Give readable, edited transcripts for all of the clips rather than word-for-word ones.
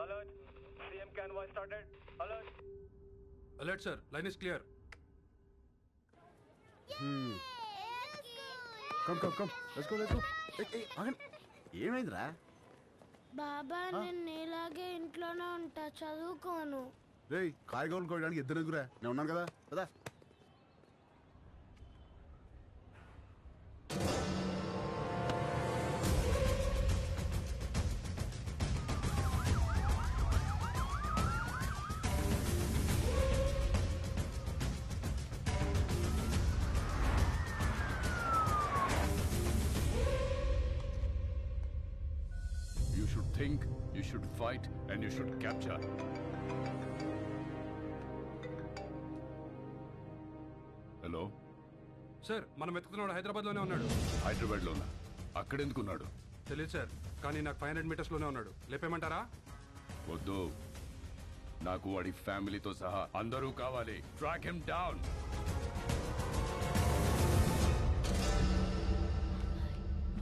Alert. CM convoy started. Alert. Alert, sir. Line is clear. Come. Let's go. Hey, ఏమైందిరా? బాబా నేను ఇలాగే ఇంట్లోనే ఉంటా, చదువుకోను. రేయ్, కాయగూరలు కోయడానికి ఇద్దరు ఎదుగురా, నేను ఉన్నాను కదా కదా. You should think, you should fight, and you should capture. Hello sir, మనం వెతుకుతున్నాడు హైదరాబాద్లోనే ఉన్నాడు. హైదరాబాద్లోనా? అక్కడెందుకున్నాడు? తెలియదు సార్, కానీ నాకు 500 మీటర్స్లోనే ఉన్నాడు. లేపేమంటారా? వద్దు, నాకు వాడి ఫ్యామిలీతో సహా అందరూ కావాలి. Track him down.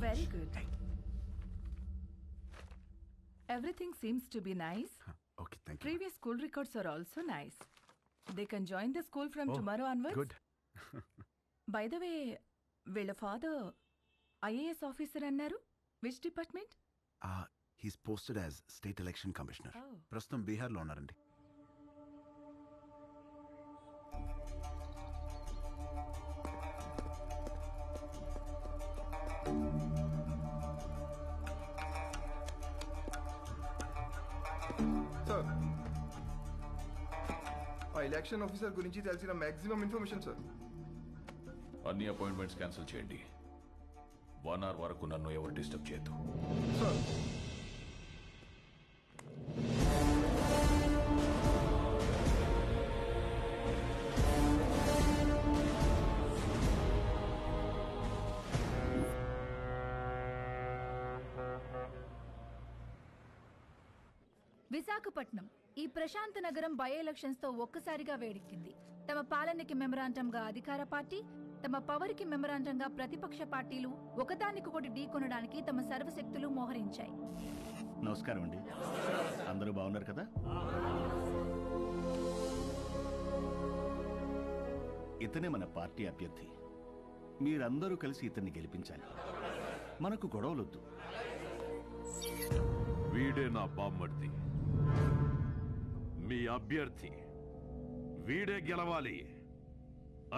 Very good. Everything seems to be nice. Okay, thank you. Previous school records are also nice. They can join the school from tomorrow onwards. Good. By the way, వీళ్ళ father IAS officer అన్నారు. Which department? He's posted as State Election Commissioner. ప్రస్తుతం బీహార్లో ఉన్నారండి. Sir, ఆ election officer గురించి తెలిసిన maximum information sir. అన్ని appointments cancel చేయండి. 1 hour వరకు నన్ను ఎవరు డిస్టర్బ్ చేయొద్దు. సార్, విశాఖపట్నం ఈ ప్రశాంత నగరం బై ఎలక్షన్స్ తో ఒక్కసారిగా వేడెక్కింది. తమ పాలనకి మెమరాండంగా అధికార పార్టీ, తమ పవర్ కి మెమరాండంగా ప్రతిపక్ష పార్టీలు ఒకదానికొకటి ఢీకొనడానికి తమ సర్వశక్తులు మోహరించాయి. నమస్కారం అండి, అందరూ బాగున్నారు కదా? ఇతనే మన పార్టీ అభ్యర్థి. మీరందరూ కలిసి ఇతన్ని గెలిపించాలి. మనకు గొడవలొద్దు. వీడే నా బామ్మర్ది, మీ అభ్యర్థి. వీడే గెలవాలి,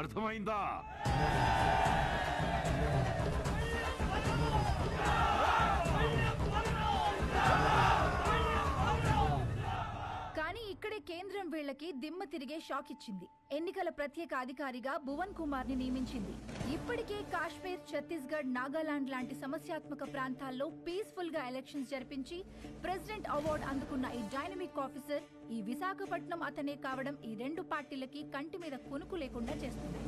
అర్థమైందా? కానీ ఇక్కడే కేంద్రం వీళ్లకి దిమ్మ తిరిగే షాక్ ఇచ్చింది. ఎన్నికల ప్రత్యేక అధికారిగా భువన్ కుమార్ ని నియమించింది. ఇప్పటికే కాశ్మీర్, ఛత్తీస్గఢ్, నాగాలాండ్ లాంటి సమస్యాత్మక ప్రాంతాల్లో పీస్ఫుల్ గా ఎలక్షన్స్ జరిపించి ప్రెసిడెంట్ అవార్డు అందుకున్న ఈ డైనమిక్ ఆఫీసర్ ఈ విశాఖపట్నం అతనే కావడం ఈ రెండు పార్టీలకి కంటి మీద కునుకు లేకుండా చేస్తుంది.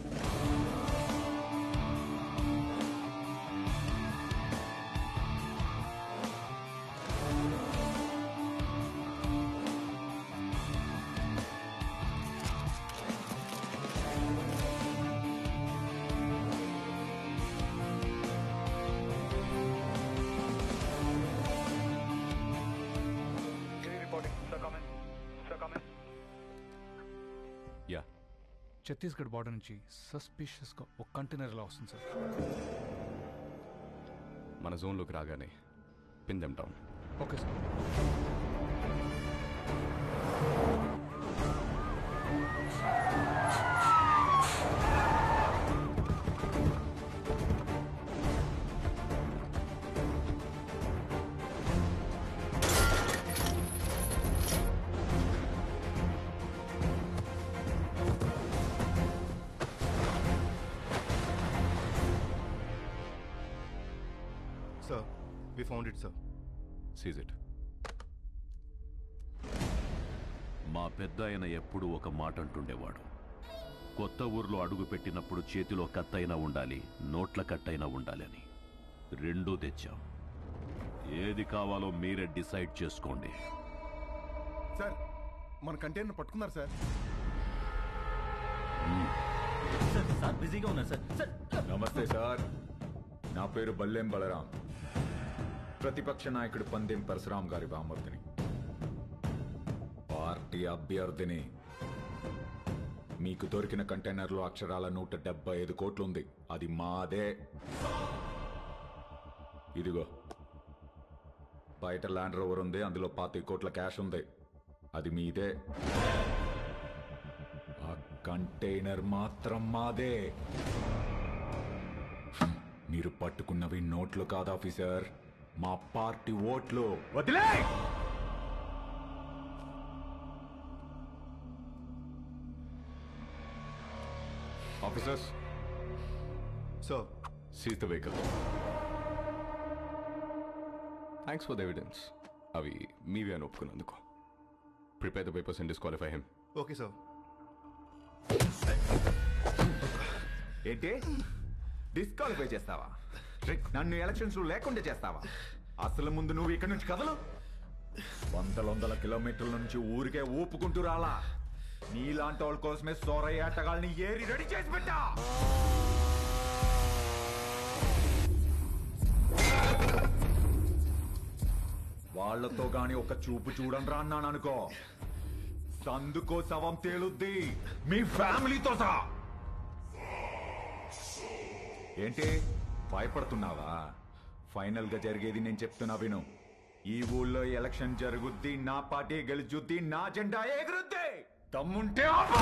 ఛత్తీస్గఢ్ బార్డర్ నుంచి సస్పిషియస్గా ఒక కంటైనర్ ఎలా వస్తుంది సార్? మన జోన్లోకి రాగానే pin them down. Okay sir. Sir, we found it, sir. Seize it. మా పెద్దాయన ఎప్పుడూ ఒక మాట అంటుండేవాడు, కొత్త ఊర్లో అడుగు పెట్టినప్పుడు చేతిలో కత్తైనా ఉండాలి, నోట్ల కట్టైనా ఉండాలి అని. రెండూ తెచ్చాం. ఏది కావాలో మీరే డిసైడ్ చేసుకోండి. సార్, మన కంటైనర్ పట్టుకున్నారు సార్. సార్ బిజీగా ఉన్నారు సార్. నమస్తే సార్, నా పేరు బల్లెం బలరాం, ప్రతిపక్ష నాయకుడు పందెం పరశురాం గారి బామర్దిని. పార్టీ అభ్యర్థిని. మీకు దొరికిన కంటైనర్లో అక్షరాల 175 కోట్లు ఉంది. అది మాదే. ఇదిగో బయట ల్యాండ్ రోవర్ ఉంది, అందులో 25 కోట్ల క్యాష్ ఉంది. అది మీదే. ఆ కంటైనర్ మాత్రం మాదే. మీరు పట్టుకున్నవి నోట్లు కాదు ఆఫీసర్, మా పార్టీ ఓట్లు. వదిలే! Officers, so seize the vehicle. Thanks for the evidence. అవి మీవి అని ఒప్పుకున్నందుకు. Prepare the papers and disqualify him. Okay sir. ఏంటి డిస్క్వాలిఫై చేస్తావా? నన్ను ఎలక్షన్స్ లేకుండా చేస్తావా? అసలు ముందు నువ్వు ఇక్కడ నుంచి కదలు. వందల కిలోమీటర్ల నుంచి ఊరికే ఊపుకుంటూ రాలా. నీలాంటి వాళ్ళ కోసమే సోరయ్య ఆటగాళ్ళని ఏరి రెడీ చేసి పెట్టా. వాళ్లతో గాని ఒక చూపు చూడండి రా అన్నాను అనుకో, సందుకో శవం తేలుద్ది, మీ ఫ్యామిలీతో సహా. ఏంటి భయపడుతున్నావా? ఫైనల్ గా జరిగేది నేను చెప్తున్నా విను. ఈ ఊళ్ళో ఎలక్షన్ జరుగుద్ది, నా పార్టీ గెలుచుద్ది, నా జెండా ఎగురుద్ది. దమ్ముంటే ఆపు.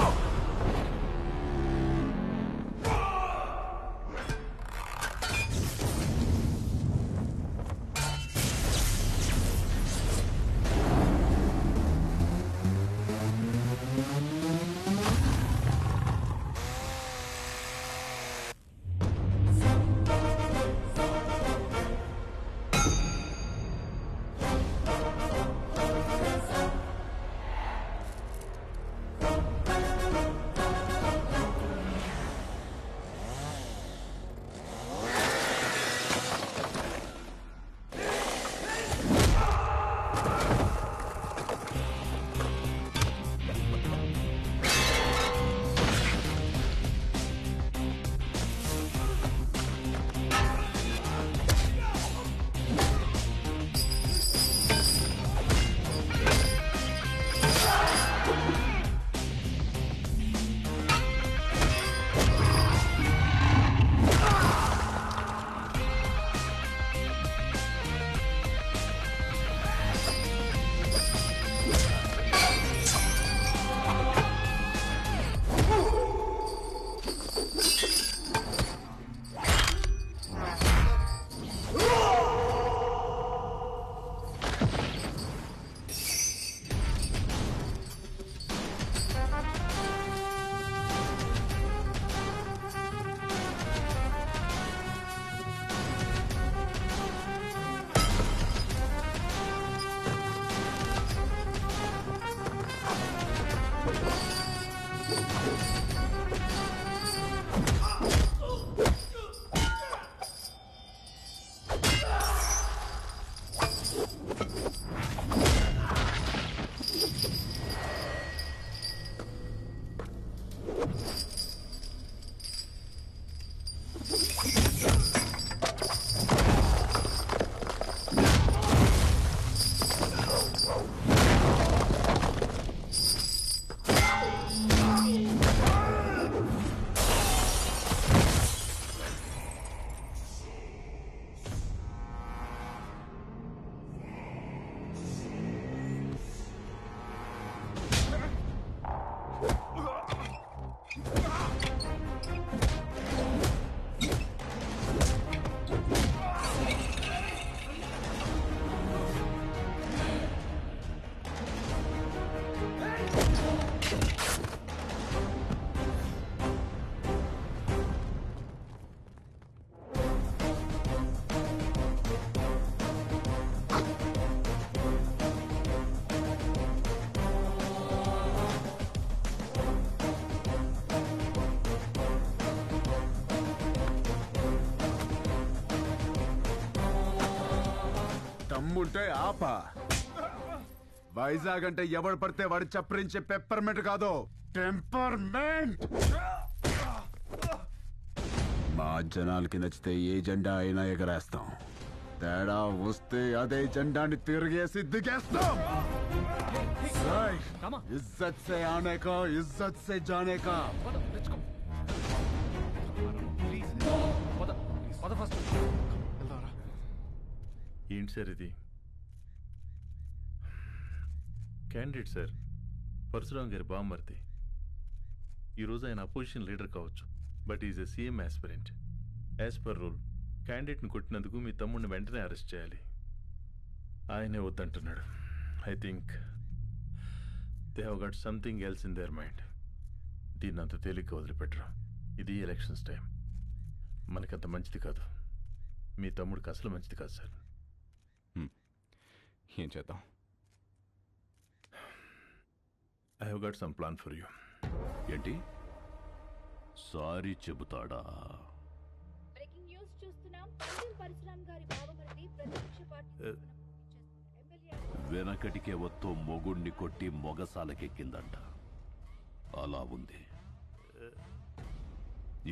దమ్ముంటే ఆప. వైజాగ్ అంటే ఎవడు పడితే వాడు చప్పరించే పెప్పర్మెంట్ కాదు, టెంపర్మెంట్. మా జనాలకి నచ్చితే ఏ జెండా అయినా ఎగరేస్తాం. తేడా వస్తే అదే జెండాని తిరిగేసి దిగేస్తాం. ఇజ్జత్ సే ఆనే కా, ఇజ్జత్ సే జానే కా. ఏంటి సార్ ఇది? క్యాండిడేట్ సార్, పరశురాం గారి బామ్మర్ది. ఈరోజు ఆయన అపోజిషన్ లీడర్ కావచ్చు, but is a CM aspirant. As per rule క్యాండిడేట్ని కొట్టినందుకు మీ తమ్ముడిని వెంటనే అరెస్ట్ చేయాలి. ఆయనే వద్దంటున్నాడు. I think they have got something else in their mind. దీన్ని అంత తేలిగ్గా వదిలిపెట్టరు. ఇది ఎలక్షన్స్ టైం. మనకంత మంచిది కాదు. మీ తమ్ముడికి అసలు మంచిది కాదు సార్. ఏం చేద్దాం? I have got some plan for you. ఏంటి? సారీ చెబుతాడా? బ్రేకింగ్ న్యూస్ చూస్తున్నాం. పరశురాం గారి బావమరిది ప్రతిపక్ష పార్టీ వెనకటికే వత్తో మొగుణ్ణి కొట్టి మొగసాలకెక్కిందంట. అలా ఉంది.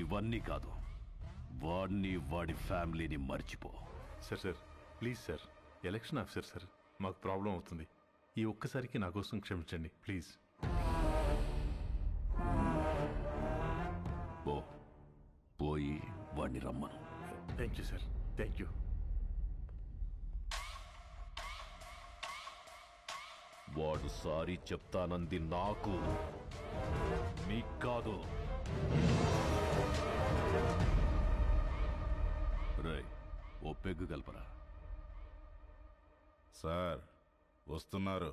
ఇవన్నీ కాదు, వాడిని వాడి ఫ్యామిలీని మర్చిపో. Sir please sir, election officer sir, మాకు ప్రాబ్లం అవుతుంది. ఈ ఒక్కసారికి నా కోసం క్షమించండి ప్లీజ్. పోయి వాడిని రమ్మను. Thank you sir, thank you. వాడు సారీ చెప్తానంది నాకు, మీకు కాదు. రేయ్, ఓ పెగ్గు కలపరా. సార్ వస్తున్నారు.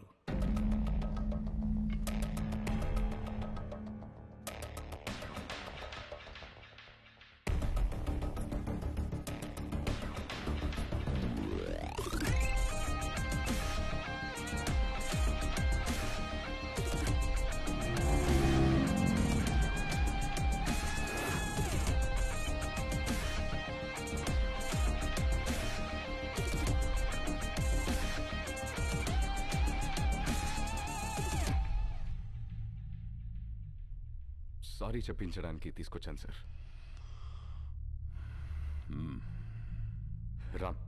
సారీ చెప్పించడానికి తీసుకొచ్చాను సార్. రామ్,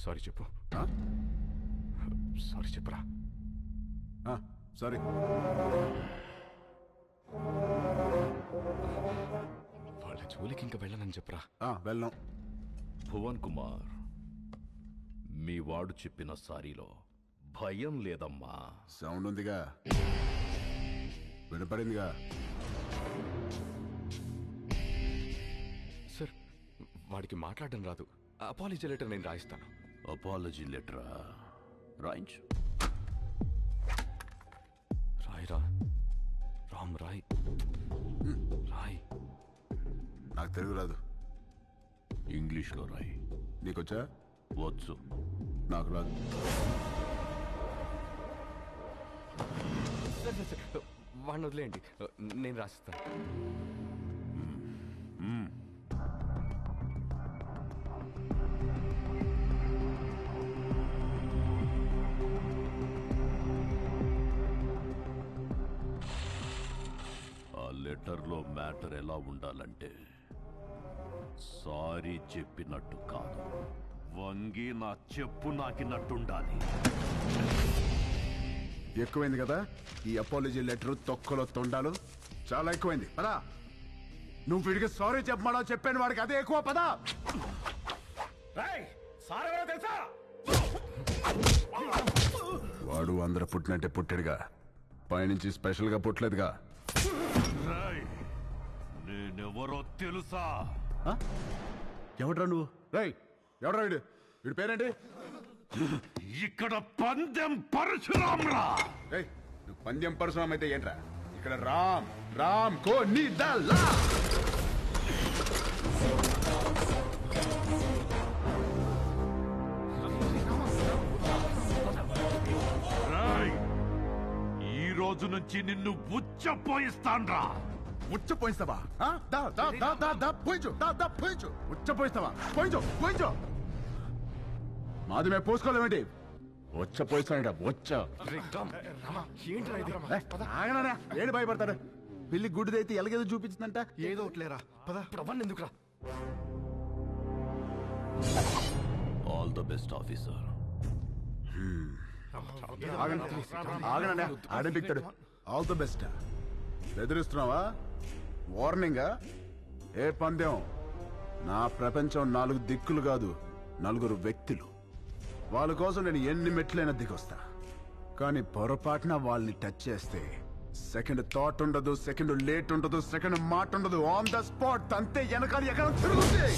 సారీ చెప్పు. సారీ చెప్పురా. సారీ. వాళ్ళ జోలికి ఇంకా వెళ్ళనని చెప్పరా. వెళ్ళాం. భువన్ కుమార్, మీ వాడు చెప్పిన సారీలో భయం లేదమ్మా. సౌండ్ ఉందిగా, వినపడిందిగా. సార్, వాడికి మాట్లాడడం రాదు. అపాలజీ లెటర్ నేను రాయిస్తాను. అపాలజీ లెటరా? రాయించు. రాయిరా. రామ్ రాయ్. రాయ్. నాకు తెలుగు రాదు. ఇంగ్లీష్లో రాయి. నీకొచ్చా? వచ్చు. నాకు రాదు. వాడిని వదిలేయండి, నేను రాసిస్తాను. ఆ లెటర్లో మ్యాటర్ ఎలా ఉండాలంటే, సారీ చెప్పినట్టు కాదు, వంగి నా చెప్పు నాకినట్టుండాలి. ఎక్కువైంది కదా ఈ అపాలజీ లెటర్, తొక్కలో తొండాలు చాలా ఎక్కువైంది. పదా, నువ్వు వీడికి సారీ చెప్పమా చెప్పాను, వాడికి అదే ఎక్కువ. పదా. తెలుసా? వాడు అందరూ పుట్టినట్టే పుట్టాడుగా, పైనుంచి స్పెషల్ గా పుట్టలేదుగా. నేనెవరో తెలుసా? ఎవడ్రా నువ్వు? రేయ్, ఎవడ్రా వీడు? వీడి పేరేంటి? ఇక్కడ పందెం పరశురామ్రా. నువ్వు పందెం పరశురామ్ అయితే ఏంట్రా? ఇక్కడ రామ్ రామ్ కో నీ దల్లా. ఈ రోజు నుంచి నిన్ను ఉచ్చపోయిస్తాన్రా. ఉచ్చపోయిస్తావా? ఉచ్చపోయిస్తావా? పోయించు. మాది మేము పోసుకోలేమేంటి? ఉచ్చపోయిస్తాడా? ఏడు భయపడతాడు. పిల్లి గుడ్డిదైతే ఎలాగేదో చూపించిందంట. ఏదో ఒకట్లేరా, పద. ఎందుకురా? All the best officer. ఆగనండి, ఆడే పిక్తాడు. All the best. బెదిరిస్తున్నావా? వార్నింగా? ఏ పందెం? నా ప్రపంచం 4 దిక్కులు కాదు, 4 వ్యక్తులు. వాళ్ళ కోసం నేను ఎన్ని మెట్లైనా దిగొస్తా. కానీ పొరపాటున వాళ్ళని టచ్ చేస్తే సెకండ్ థాట్ ఉండదు, సెకండ్ లేట్ ఉండదు, సెకండ్ మాట ఉండదు. ఆన్ ద స్పాట్ అంతే. వెనకాల ఎక్కడ తిరుగుతుంది.